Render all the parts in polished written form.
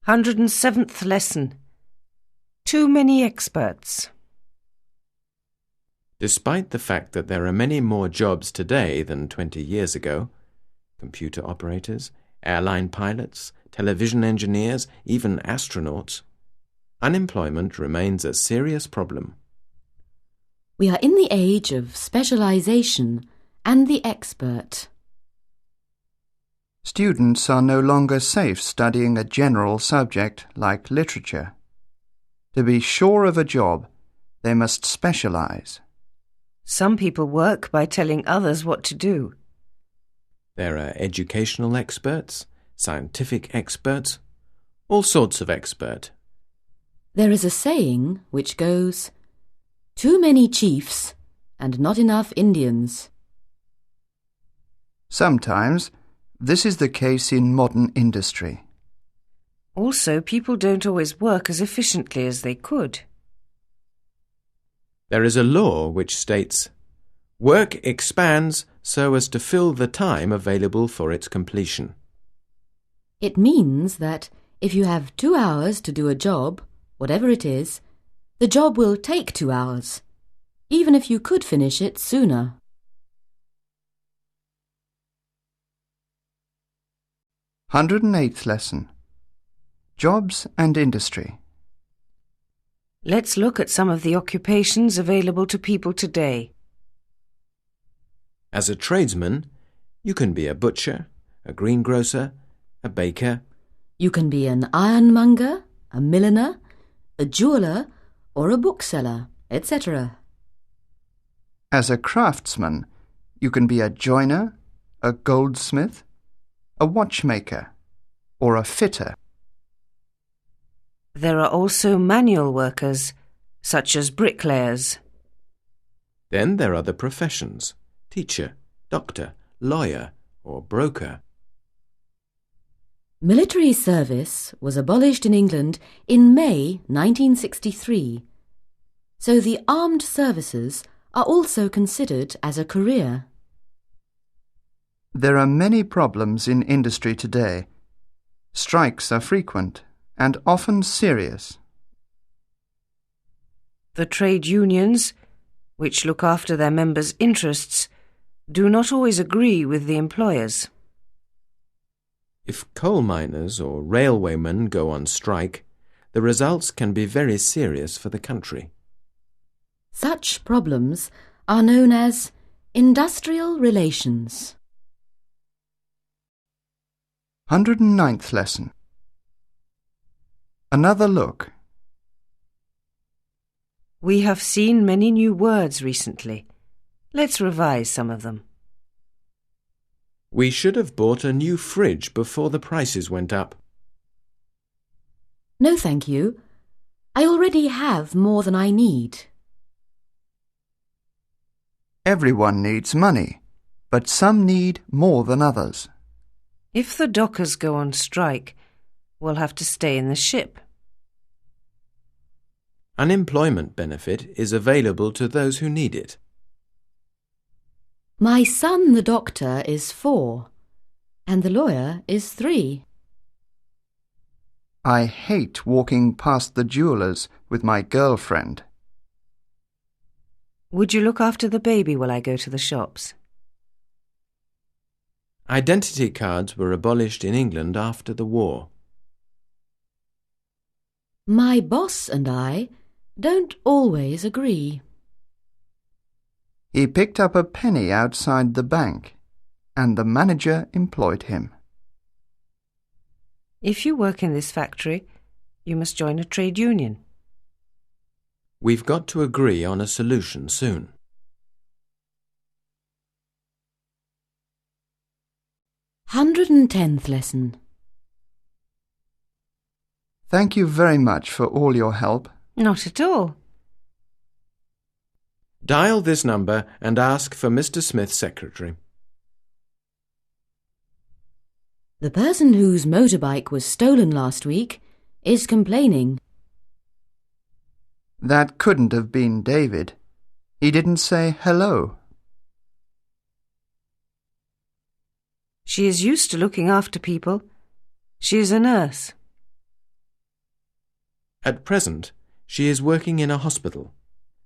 107th lesson. Too many experts. Despite the fact that there are many more jobs today than 20 years ago, computer operators, airline pilots, television engineers, even astronauts, unemployment remains a serious problem. We are in the age of specialization and the expert. Students are no longer safe studying a general subject like literature. To be sure of a job, they must specialize. Some people work by telling others what to do. There are educational experts, scientific experts, all sorts of expert. There is a saying which goes, "Too many chiefs and not enough Indians." Sometimes this is the case in modern industry. Also, people don't always work as efficiently as they could. There is a law which states, "Work expands so as to fill the time available for its completion." It means that if you have 2 hours to do a job, whatever it is, the job will take 2 hours, even if you could finish it sooner. 108th lesson. Jobs and industry. Let's look at some of the occupations available to people today. As a tradesman, you can be a butcher, a greengrocer, a baker. You can be an ironmonger, a milliner, a jeweller, or a bookseller, etc. As a craftsman, you can be a joiner, a goldsmith, a watchmaker, or a fitter. There are also manual workers, such as bricklayers. Then there are the professions: teacher, doctor, lawyer, or broker. Military service was abolished in England in May 1963, so the armed services are also considered as a career. There are many problems in industry today. Strikes are frequent and often serious. The trade unions, which look after their members' interests, do not always agree with the employers. If coal miners or railwaymen go on strike, the results can be very serious for the country. Such problems are known as industrial relations. 109th lesson. Another look. We have seen many new words recently. Let's revise some of them. We should have bought a new fridge before the prices went up. No, thank you. I already have more than I need. Everyone needs money, but some need more than others. If the dockers go on strike, we'll have to stay in the ship. Unemployment benefit is available to those who need it. My son, the doctor, is 4, and the lawyer is 3. I hate walking past the jeweller's with my girlfriend. Would you look after the baby while I go to the shops? Identity cards were abolished in England after the war. My boss and I don't always agree. He picked up a penny outside the bank, and the manager employed him. If you work in this factory, you must join a trade union. We've got to agree on a solution soon. 110th lesson. Thank you very much for all your help. Not at all. Dial this number and ask for Mr. Smith's secretary. The person whose motorbike was stolen last week is complaining. That couldn't have been David. He didn't say hello. She is used to looking after people. She is a nurse. At present, she is working in a hospital,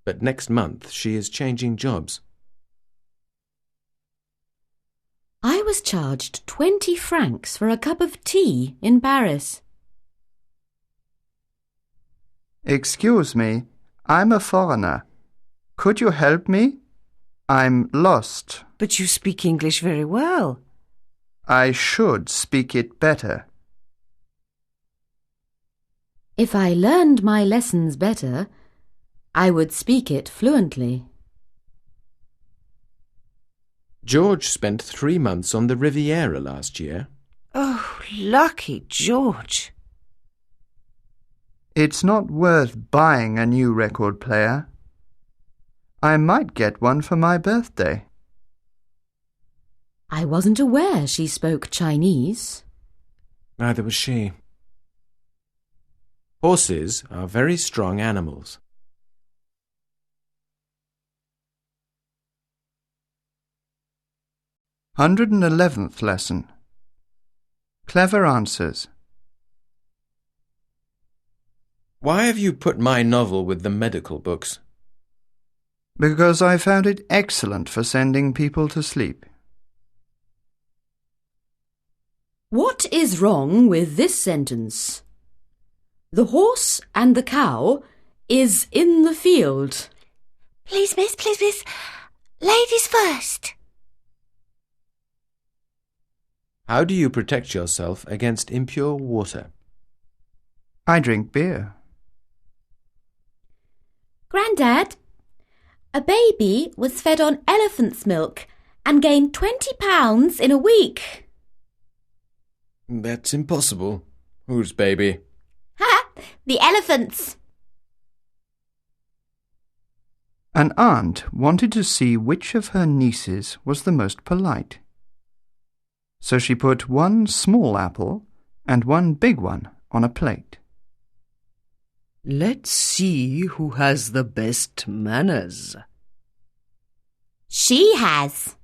but next month she is changing jobs. I was charged 20 francs for a cup of tea in Paris. Excuse me, I'm a foreigner. Could you help me? I'm lost. But you speak English very well. I should speak it better. If I learned my lessons better, I would speak it fluently. George spent 3 months on the Riviera last year. Oh, lucky George. It's not worth buying a new record player. I might get one for my birthday. I wasn't aware she spoke Chinese. Neither was she. Horses are very strong animals. 111th lesson. Clever answers. Why have you put my novel with the medical books? Because I found it excellent for sending people to sleep. What is wrong with this sentence? The horse and the cow is in the field. Please, miss. Ladies first. How do you protect yourself against impure water? I drink beer. Grandad, a baby was fed on elephant's milk and gained 20 pounds in a week. That's impossible. Whose baby? Ha! The elephant's. An aunt wanted to see which of her nieces was the most polite. So she put one small apple and one big one on a plate. Let's see who has the best manners. She has,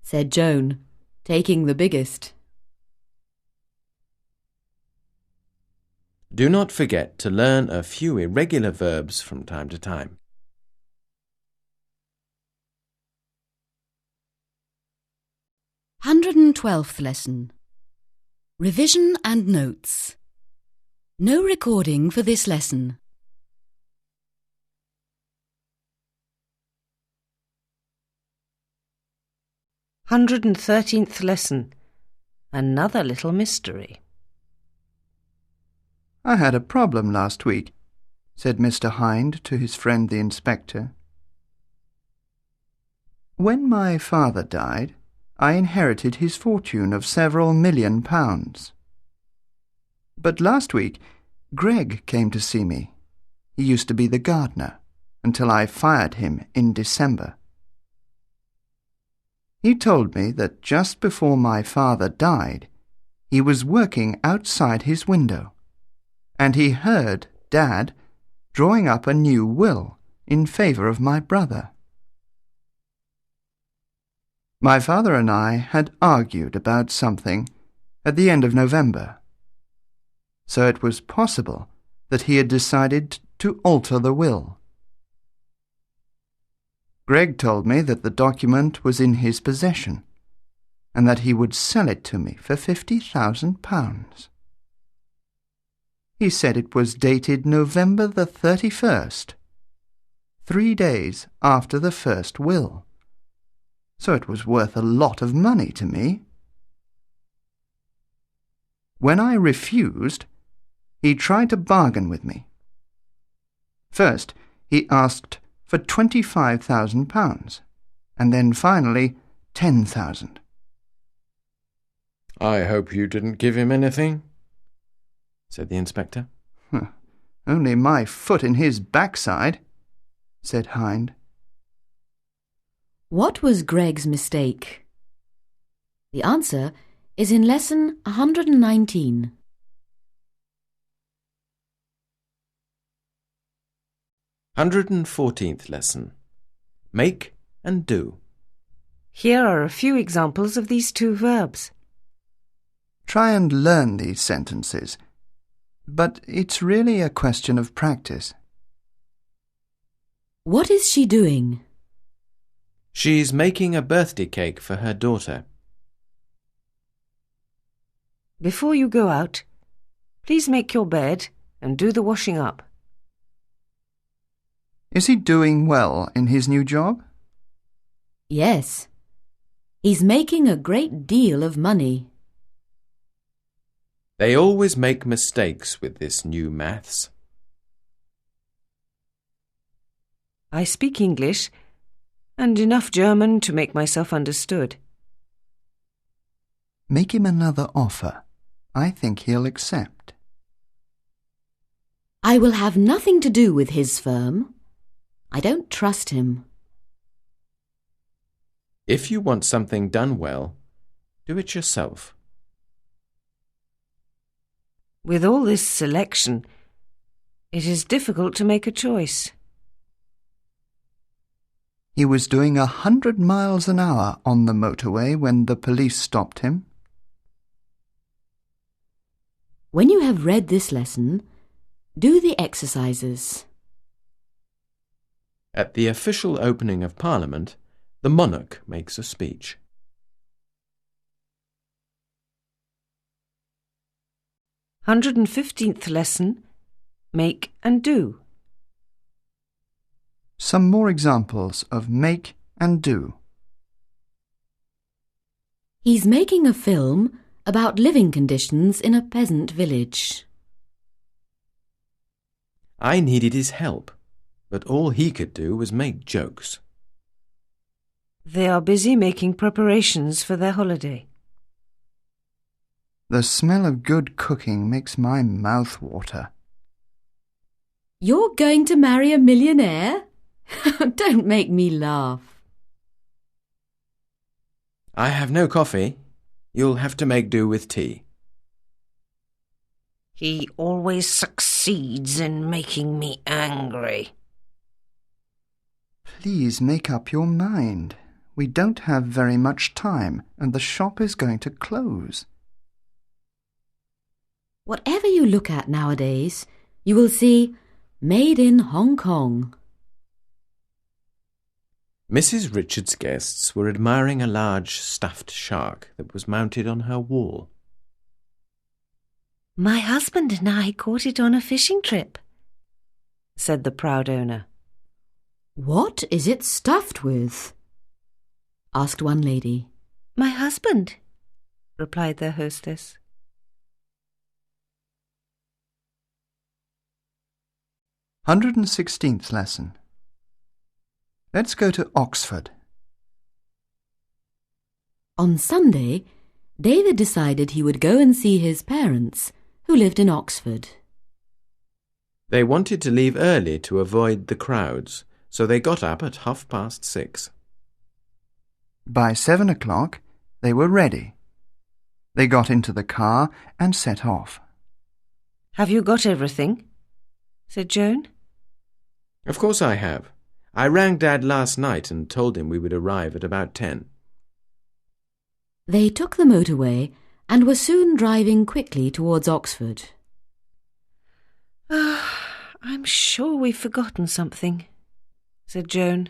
said Joan, taking the biggest. Do not forget to learn a few irregular verbs from time to time. 112th lesson. Revision and notes. No recording for this lesson. "113th lesson. Another little mystery." I had a problem last week, said Mr. Hind to his friend the inspector. When my father died, I inherited his fortune of several £1,000,000. But last week, Greg came to see me. He used to be the gardener, until I fired him in December. He told me that just before my father died, he was working outside his window, and he heard Dad drawing up a new will in favour of my brother. My father and I had argued about something at the end of November, so it was possible that he had decided to alter the will. Greg told me that the document was in his possession and that he would sell it to me for £50,000. He said it was dated November the 31st, 3 days after the first will. So it was worth a lot of money to me. When I refused, he tried to bargain with me. First, he asked for £25,000, and then finally £10,000. I hope you didn't give him anything, said the inspector. Only my foot in his backside, said Hind. What was Greg's mistake? The answer is in lesson 119. 114th lesson. Make and do. Here are a few examples of these two verbs. Try and learn these sentences. But it's really a question of practice. What is she doing? She's making a birthday cake for her daughter. Before you go out, please make your bed and do the washing up. Is he doing well in his new job? Yes. He's making a great deal of money. They always make mistakes with this new maths. I speak English and enough German to make myself understood. Make him another offer. I think he'll accept. I will have nothing to do with his firm. I don't trust him. If you want something done well, do it yourself. With all this selection, it is difficult to make a choice. He was doing 100 miles an hour on the motorway when the police stopped him. When you have read this lesson, do the exercises. At the official opening of Parliament, the monarch makes a speech. "115th lesson, make and do." Some more examples of make and do. He's making a film about living conditions in a peasant village. I needed his help, but all he could do was make jokes. They are busy making preparations for their holiday. The smell of good cooking makes my mouth water. You're going to marry a millionaire? Don't make me laugh. I have no coffee. You'll have to make do with tea. He always succeeds in making me angry. Please make up your mind. We don't have very much time and the shop is going to close. Whatever you look at nowadays, you will see Made in Hong Kong. Mrs. Richards' guests were admiring a large stuffed shark that was mounted on her wall. "My husband and I caught it on a fishing trip," said the proud owner. What is it stuffed with? Asked one lady. "My husband," replied their hostess. "116th lesson. Let's go to Oxford." On Sunday, David decided he would go and see his parents, who lived in Oxford. They wanted to leave early to avoid the crowds, so they got up at 6:30. By 7 o'clock, they were ready. They got into the car and set off. "Have you got everything?" said Joan. Of course I have. I rang Dad last night and told him we would arrive at about 10. They took the motorway and were soon driving quickly towards Oxford. "I'm sure we've forgotten something," said Joan.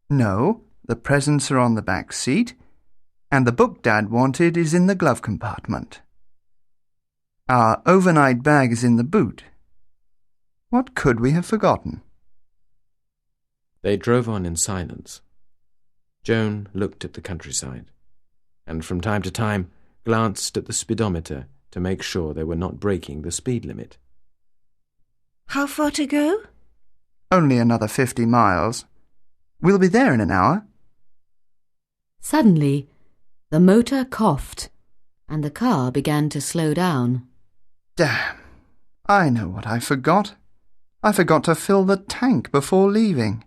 No, the presents are on the back seat, and the book Dad wanted is in the glove compartment. Our overnight bag is in the boot. What could we have forgotten? They drove on in silence. Joan looked at the countryside, and from time to time glanced at the speedometer to make sure they were not breaking the speed limit. "How far to go?" Only another 50 miles. We'll be there in an hour. Suddenly, the motor coughed, and the car began to slow down. Damn! I know what I forgot. I forgot to fill the tank before leaving.